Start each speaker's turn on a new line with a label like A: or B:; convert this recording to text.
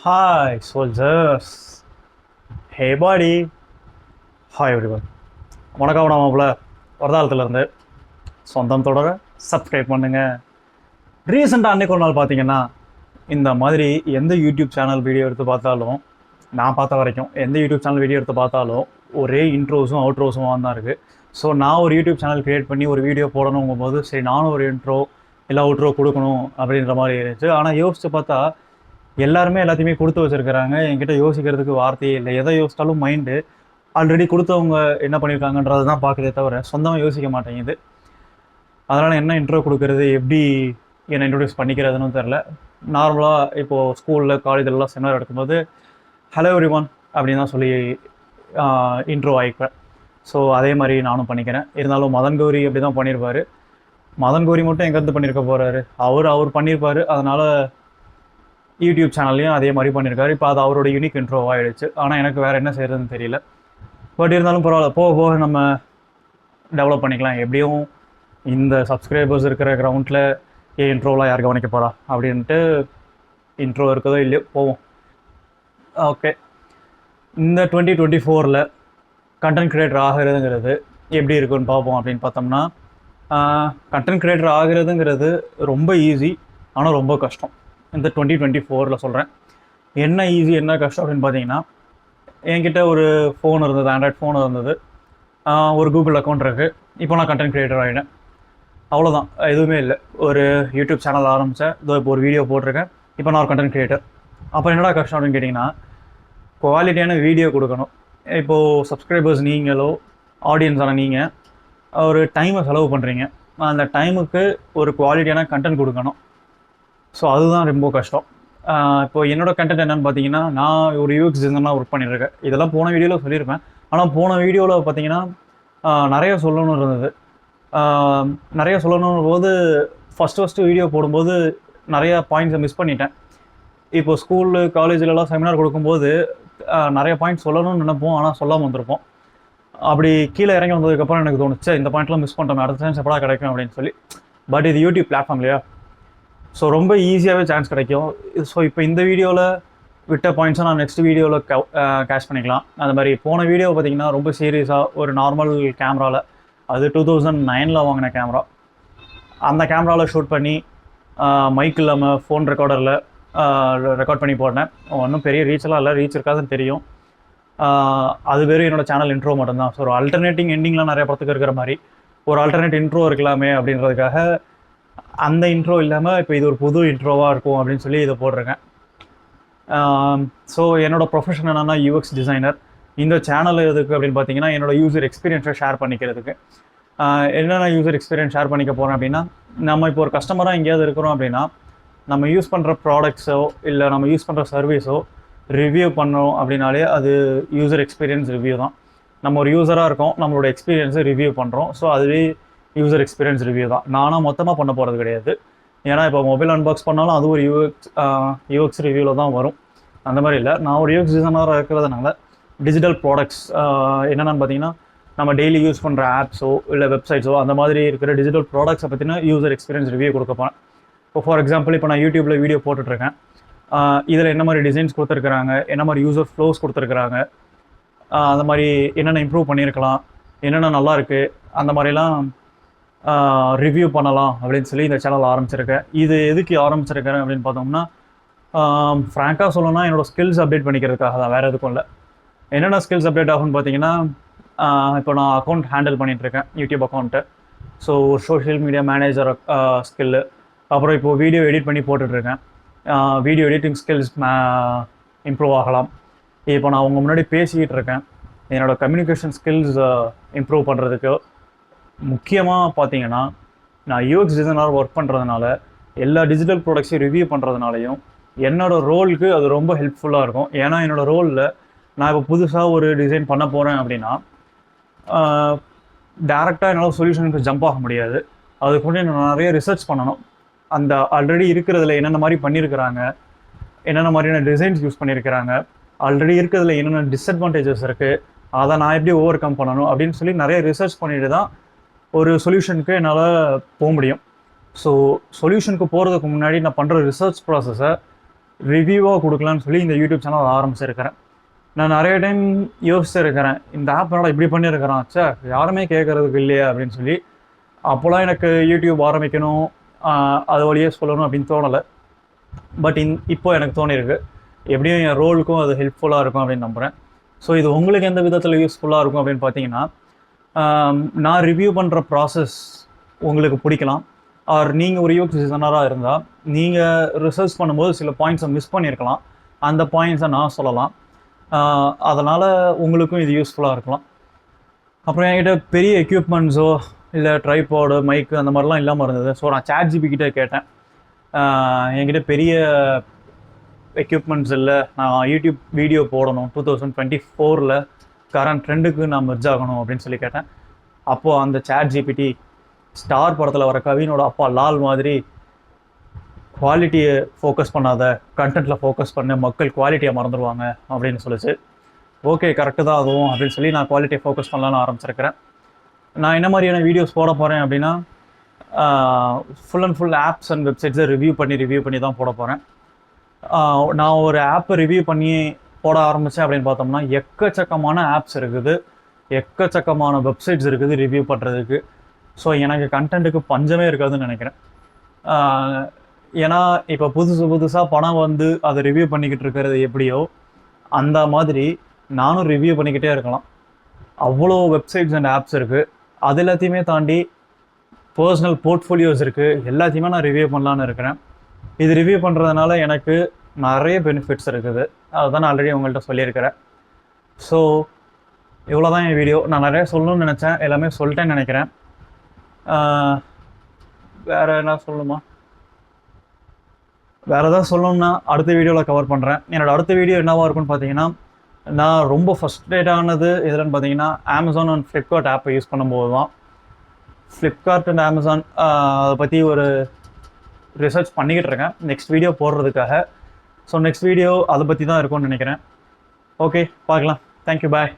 A: Hi, soldiers. Hey, buddy. Hi, everyone. வணக்கம் நாம வரதாளத்துலேருந்து சொந்தம் தொடர சப்ஸ்கிரைப் பண்ணுங்க. ரீசெண்டாக அன்றைக்கு ஒரு நாள் பார்த்தீங்கன்னா இந்த மாதிரி எந்த யூடியூப் சேனல் வீடியோ எடுத்து பார்த்தாலும் நான் பார்த்த வரைக்கும் எந்த யூடியூப் சேனல் வீடியோ எடுத்து பார்த்தாலும் ஒரே இன்ட்ரோஸும் அவுட்ரோஸும் தான் இருக்குது. ஸோ நான் ஒரு யூடியூப் சேனல் க்ரியேட் பண்ணி ஒரு வீடியோ போடணுங்கும் போது சரி நானும் ஒரு இன்ட்ரோ இல்லை அவுட்ரோ கொடுக்கணும் அப்படின்ற மாதிரி இருந்துச்சு. ஆனால் யோசித்து பார்த்தா எல்லாருமே எல்லாத்தையுமே கொடுத்து வச்சுருக்கிறாங்க. என்கிட்ட யோசிக்கிறதுக்கு வார்த்தையே இல்லை. எதை யோசித்தாலும் மைண்டு ஆல்ரெடி கொடுத்தவங்க என்ன பண்ணியிருக்காங்கன்றது தான் பார்க்குறதே தவிர சொந்தமாக யோசிக்க மாட்டேங்குது. அதனால் என்ன இன்ட்ரோ கொடுக்குறது, எப்படி என்னை இன்ட்ரடியூஸ் பண்ணிக்கிறதுன்னு தெரில. நார்மலாக இப்போது ஸ்கூலில் காலேஜிலலாம் செமினார் எடுக்கும்போது ஹலோ எவ்ரிவன் அப்படின்னு தான் சொல்லி இன்ட்ரோ ஆகிப்பேன். ஸோ அதே மாதிரி நானும் பண்ணிக்கிறேன். இருந்தாலும் மதன் கௌரி அப்படி தான் பண்ணியிருப்பார். மதன் கௌரி மட்டும் எங்கேருந்து பண்ணியிருக்க போகிறாரு, அவர் பண்ணியிருப்பார். அதனால் யூடியூப் சேனல்லையும் அதே மாதிரி பண்ணியிருக்காரு. இப்போ அது அவரோட யூனிக் இன்ட்ரோ ஆகிடுச்சு. ஆனால் எனக்கு வேறு என்ன செய்கிறதுன்னு தெரியல. பட் இருந்தாலும் பரவாயில்ல, போக போக நம்ம டெவலப் பண்ணிக்கலாம். எப்படியும் இந்த சப்ஸ்கிரைபர்ஸ் இருக்கிற கிரவுண்டில் இன்ட்ரோலாம் யார் கவனிக்க போகிறா அப்படின்ட்டு இன்ட்ரோ இருக்குதோ இல்லையோ போவோம். ஓகே, இந்த 2024 கண்டென்ட் க்ரியேட்டர் ஆகிறதுங்கிறது எப்படி இருக்குன்னு பார்ப்போம். அப்படின்னு பார்த்தோம்னா கண்டென்ட் க்ரியேட்டர் ஆகிறதுங்கிறது ரொம்ப ஈஸி, ஆனால் ரொம்ப கஷ்டம். இந்த 2024 சொல்கிறேன். என்ன ஈஸி என்ன கஷ்டம் அப்படின்னு பார்த்தீங்கன்னா, என்கிட்ட ஒரு ஃபோன் இருந்தது, ஆண்ட்ராய்ட் ஃபோன் இருந்தது, ஒரு கூகுள் அக்கௌண்ட் இருக்குது. இப்போ நான் கண்டென்ட் க்ரியேட்டர் ஆகிட்டேன். அவ்வளோதான், எதுவுமே இல்லை. ஒரு யூடியூப் சேனல் ஆரம்பித்தேன், இப்போ ஒரு வீடியோ போட்டிருக்கேன், இப்போ நான் ஒரு கண்டென்ட் க்ரியேட்டர். அப்போ என்னடா கஷ்டம் அப்படின்னு கேட்டிங்கன்னா, குவாலிட்டியான வீடியோ கொடுக்கணும். இப்போது சப்ஸ்கிரைபர்ஸ் நீங்களோ ஆடியன்ஸான நீங்கள் ஒரு டைமை செலவு பண்ணுறீங்க, அந்த டைமுக்கு ஒரு குவாலிட்டியான கண்டென்ட் கொடுக்கணும். ஸோ அதுதான் ரொம்ப கஷ்டம். இப்போ என்னோடய கண்டென்ட் என்னென்னு பார்த்தீங்கன்னா, நான் ஒரு யூஎக்ஸ் டிசைனராக ஒர்க் பண்ணியிருக்கேன். இதெல்லாம் போன வீடியோவில் சொல்லியிருப்பேன். ஆனால் போன வீடியோவில் பார்த்தீங்கன்னா நிறைய சொல்லணும்னு இருந்தது. நிறைய சொல்லணும் போது ஃபஸ்ட்டு வீடியோ போடும்போது நிறைய பாயிண்ட்ஸை மிஸ் பண்ணிட்டேன். இப்போது ஸ்கூலு காலேஜிலலாம் செமினார் கொடுக்கும்போது நிறைய பாயிண்ட்ஸ் சொல்லணும்னு நினைப்போம், ஆனால் சொல்லாமல் வந்திருப்போம். அப்படி கீழே இறங்கி வந்ததுக்கப்புறம் எனக்கு தோணுச்சு, இந்த பாயிண்ட்லாம் மிஸ் பண்ணிட்டோம், அடுத்த சான்ஸ் எப்படா கிடைக்கும் அப்படின்னு சொல்லி. பட் இது யூடியூப் பிளாட்ஃபார்ம் இல்லையா, ஸோ ரொம்ப ஈஸியாகவே சான்ஸ் கிடைக்கும். ஸோ இப்போ இந்த வீடியோவில் விட்ட பாயிண்ட்ஸை நான் நெக்ஸ்ட் வீடியோவில் கேஷ் பண்ணிக்கலாம். அந்த மாதிரி போன வீடியோ பார்த்திங்கன்னா ரொம்ப சீரியஸாக ஒரு நார்மல் கேமராவில், அது 2009 வாங்கின கேமரா, அந்த கேமராவில் ஷூட் பண்ணி மைக் இல்லாமல் ஃபோன் ரெக்கார்டரில் ரெக்கார்ட் பண்ணி போட்டேன். ஒன்றும் பெரிய ரீச்செல்லாம் இல்லை, ரீச் இருக்காதுன்னு தெரியும். அது வெறும் என்னோடய சேனல் இன்ட்ரோ மட்டும்தான். ஸோ ஒரு ஆல்டர்னேட்டிங் எண்டிங்லாம் நிறைய படத்துக்கு இருக்கிற மாதிரி ஒரு ஆல்டர்னேட் இன்ட்ரோ இருக்கலாமே அப்படின்றதுக்காக அந்த இன்ட்ரோ இல்லாமல் இப்போ இது ஒரு புது இன்ட்ரோவாக இருக்கும் அப்படின்னு சொல்லி இதை போட்டிருக்கேன். ஸோ என்னோடய ப்ரொஃபஷன் என்னென்னா யூஎக்ஸ் டிசைனர். இந்த சேனல் எதுக்கு அப்படின்னு பார்த்தீங்கன்னா, என்னோடய யூசர் எக்ஸ்பீரியன்ஸை ஷேர் பண்ணிக்கிறதுக்கு. என்னென்ன யூசர் எக்ஸ்பீரியன்ஸ் ஷேர் பண்ணிக்க போகிறேன் அப்படின்னா, நம்ம இப்போ ஒரு கஸ்டமராக எங்கேயாவது இருக்கிறோம் அப்படின்னா, நம்ம யூஸ் பண்ணுற ப்ராடக்ட்ஸோ இல்லை நம்ம யூஸ் பண்ணுற சர்வீஸோ ரிவ்யூ பண்ணோம் அப்படின்னாலே அது யூசர் எக்ஸ்பீரியன்ஸ் ரிவ்யூ தான். நம்ம ஒரு யூஸராக இருக்கோம், நம்மளோட எக்ஸ்பீரியன்ஸை ரிவ்யூ பண்ணுறோம். ஸோ அதுவே யூசர் எக்ஸ்பீரியன்ஸ் ரிவ்யூ தான். நானாக மொத்தமாக பண்ண போகிறது கிடையாது. ஏன்னா இப்போ மொபைல் அன்பாக்ஸ் பண்ணாலும் அது ஒரு யூஎக்ஸ் ரிவ்யூவில் தான் வரும். அந்த மாதிரி இல்லை, நான் ஒரு யூஎக்ஸ் டிசைனராக இருக்கிறதுனால டிஜிட்டல் ப்ராடக்ட்ஸ் என்னென்னு பார்த்தீங்கன்னா, நம்ம டெய்லி யூஸ் பண்ணுற ஆப்ஸோ இல்லை வெப்சைட்ஸோ அந்த மாதிரி இருக்கிற டிஜிட்டல் ப்ராடக்ட்ஸை பற்றின யூசர் எக்ஸ்பீரியன்ஸ் ரிவ்யூ கொடுக்க போகிறேன். இப்போ ஃபார் எக்ஸாம்பிள், இப்போ நான் யூடியூப்பில் வீடியோ போட்டுட்ருக்கேன். இதில் என்ன மாதிரி டிசைன்ஸ் கொடுத்துருக்குறாங்க, என்ன மாதிரி யூசர் ஃப்ளோஸ் கொடுத்துருக்குறாங்க, அந்த மாதிரி என்னென்ன இம்ப்ரூவ் பண்ணியிருக்கலாம், என்னென்ன நல்லா இருக்குது, அந்த மாதிரிலாம் ரிவ்யூ பண்ணலாம் அப்படின்னு சொல்லி இந்த சேனல் ஆரம்பிச்சிருக்கேன். இது எதுக்கு ஆரம்பிச்சிருக்கேன் அப்படின்னு பார்த்தோம்னா, ஃப்ராங்காக சொல்லணும்னா என்னோடய ஸ்கில்ஸ் அப்டேட் பண்ணிக்கிறதுக்காக தான், வேறு எதுக்கும் இல்லை. என்னென்ன ஸ்கில்ஸ் அப்டேட் ஆகும்னு பார்த்தீங்கன்னா, இப்போ நான் அக்கௌண்ட் ஹேண்டில் பண்ணிகிட்ருக்கேன், யூடியூப் அக்கௌண்ட்டு. ஸோ ஒரு சோஷியல் மீடியா மேனேஜர் ஸ்கில்லு, அப்புறம் இப்போது வீடியோ எடிட் பண்ணி போட்டுட்ருக்கேன். வீடியோ எடிட்டிங் ஸ்கில்ஸ் இம்ப்ரூவ் ஆகலாம். இப்போ நான் உங்கள் முன்னாடி பேசிக்கிட்டு இருக்கேன். என்னோடய கம்யூனிகேஷன் ஸ்கில்ஸ் இம்ப்ரூவ் பண்ணுறதுக்கு முக்கியமாக பார்த்தீங்கன்னா, நான் யூஎக்ஸ் டிசைனராக ஒர்க் பண்ணுறதுனால எல்லா டிஜிட்டல் ப்ராடக்ட்ஸையும் ரிவ்யூ பண்ணுறதுனாலையும் என்னோடய ரோலுக்கு அது ரொம்ப ஹெல்ப்ஃபுல்லாக இருக்கும். ஏன்னா என்னோடய ரோலில் நான் இப்போ புதுசாக ஒரு டிசைன் பண்ண போகிறேன் அப்படின்னா டேரெக்டாக என்னால் சொல்யூஷனுக்கு ஜம்ப் ஆக முடியாது. அதுக்கு முன்னாடி நான் நிறைய ரிசர்ச் பண்ணணும். அந்த ஆல்ரெடி இருக்கிறதுல என்னென்ன மாதிரி பண்ணியிருக்கிறாங்க, என்னென்ன மாதிரியான டிசைன்ஸ் யூஸ் பண்ணியிருக்கிறாங்க, ஆல்ரெடி இருக்கிறதுல என்னென்ன டிஸ்அட்வான்டேஜஸ் இருக்குது, அதை நான் எப்படி ஓவர் கம் பண்ணணும் அப்படின்னு சொல்லி நிறைய ரிசர்ச் பண்ணிட்டு தான் ஒரு சொல்யூஷனுக்கு என்னால் போக முடியும். ஸோ சொல்யூஷனுக்கு போகிறதுக்கு முன்னாடி நான் பண்ணுற ரிசர்ச் ப்ராசஸை ரிவ்யூவாக கொடுக்கலான்னு சொல்லி இந்த யூடியூப் சேனல் ஆரம்பிச்சிருக்கிறேன். நான் நிறைய டைம் யோசிச்சிருக்கிறேன், இந்த ஆப் என்னடா இப்படி பண்ணியிருக்கிறான், சே யாருமே கேட்குறதுக்கு இல்லையா அப்படின்னு சொல்லி. அப்போலாம் எனக்கு யூடியூப் ஆரம்பிக்கணும், அது வழியே சொல்லணும் அப்படின்னு தோணலை. பட் இப்போ எனக்கு தோணியிருக்கு, எப்படியும் என் ரோலுக்கும் அது ஹெல்ப்ஃபுல்லாக இருக்கும் அப்படின்னு நம்புகிறேன். ஸோ இது உங்களுக்கு எந்த விதத்தில் யூஸ்ஃபுல்லாக இருக்கும் அப்படின்னு பார்த்தீங்கன்னா, நான் ரிவ்யூ பண்ணுற ப்ராசஸ் உங்களுக்கு பிடிக்கலாம். ஆர் நீங்கள் ஒரு யூடியூப் டிசைனராக இருந்தால் நீங்கள் ரிசர்ச் பண்ணும்போது சில பாயிண்ட்ஸை மிஸ் பண்ணியிருக்கலாம், அந்த பாயிண்ட்ஸை நான் சொல்லலாம். அதனால் உங்களுக்கும் இது யூஸ்ஃபுல்லாக இருக்கலாம். அப்புறம் என்கிட்ட பெரிய எக்யூப்மெண்ட்ஸோ இல்லை ட்ரைபாடு மைக்கு அந்த மாதிரிலாம் இல்லாமல் இருந்தது. ஸோ நான் ChatGPT கிட்டே கேட்டேன், என்கிட்ட பெரிய எக்யூப்மெண்ட்ஸ் இல்லை, நான் யூடியூப் வீடியோ போடணும் 2024 கரண்ட் ட்ரெண்டுக்கு நான் மெர்ஜ் ஆகணும் அப்படின்னு சொல்லி கேட்டேன். அப்போது அந்த ChatGPT ஸ்டார் படத்தில் வர கவினோட அப்பா லால் மாதிரி குவாலிட்டியை ஃபோக்கஸ் பண்ணாத, கண்டென்ட்டில் ஃபோக்கஸ் பண்ண, மக்கள் குவாலிட்டியை மறந்துடுவாங்க அப்படின்னு சொல்லிச்சு. ஓகே கரெக்டு தான் அதுவும் அப்படின்னு சொல்லி நான் குவாலிட்டியை ஃபோக்கஸ் பண்ணலான்னு ஆரம்பிச்சிருக்கிறேன். நான் என்ன மாதிரியான வீடியோஸ் போட போகிறேன் அப்படின்னா, full and full apps and வெப்சைட்ஸை ரிவ்யூ பண்ணி தான் போட போகிறேன். நான் ஒரு ஆப்பை ரிவ்யூ பண்ணி போட ஆரம்பித்தேன் அப்படின்னு பார்த்தோம்னா எக்கச்சக்கமான ஆப்ஸ் இருக்குது, எக்கச்சக்கமான வெப்சைட்ஸ் இருக்குது ரிவ்யூ பண்ணுறதுக்கு. ஸோ எனக்கு கண்டென்ட்டுக்கு பஞ்சமே இருக்காதுன்னு நினைக்கிறேன். ஏன்னா இப்போ புதுசாக பணம் வந்து அதை ரிவ்யூ பண்ணிக்கிட்டு இருக்கிறது எப்படியோ அந்த மாதிரி நானும் ரிவ்யூ பண்ணிக்கிட்டே இருக்கலாம். அவ்வளோ வெப்சைட்ஸ் அண்ட் ஆப்ஸ் இருக்குது. அது எல்லாத்தையுமே தாண்டி பர்சனல் போர்ட்ஃபோலியோஸ் இருக்குது, எல்லாத்தையுமே நான் ரிவ்யூ பண்ணலான்னு இருக்கிறேன். இது ரிவ்யூ பண்ணுறதுனால எனக்கு நிறைய பெனிஃபிட்ஸ் இருக்குது, அதுதான் நான் ஆல்ரெடி உங்கள்கிட்ட சொல்லியிருக்கிறேன். ஸோ இவ்வளோ தான் என் வீடியோ. நான் நிறைய சொல்லணும்னு நினச்சேன், எல்லாமே சொல்லிட்டேன்னு நினைக்கிறேன். வேறு என்ன சொல்லணுமா? வேறு எதாவது சொல்லணும்னா அடுத்த வீடியோவில் கவர் பண்ணுறேன். என்னோடய அடுத்த வீடியோ என்னவாக இருக்குன்னு பார்த்தீங்கன்னா, நான் ரொம்ப ஃபஸ்ட்ரேட் ஆனது எதுலன்னு பார்த்தீங்கன்னா அமேசான் அண்ட் ஃப்ளிப்கார்ட் ஆப்பை யூஸ் பண்ணும்போது தான். ஃப்ளிப்கார்ட் அண்ட் அமேசான் அதை பற்றி ஒரு ரிசர்ச் பண்ணிக்கிட்டு இருக்கேன் நெக்ஸ்ட் வீடியோ போடுறதுக்காக. ஸோ நெக்ஸ்ட் வீடியோ அதை பற்றி தான் இருக்கும்னு நினைக்கிறேன். ஓகே பார்க்கலாம். தேங்க்யூ, பாய்.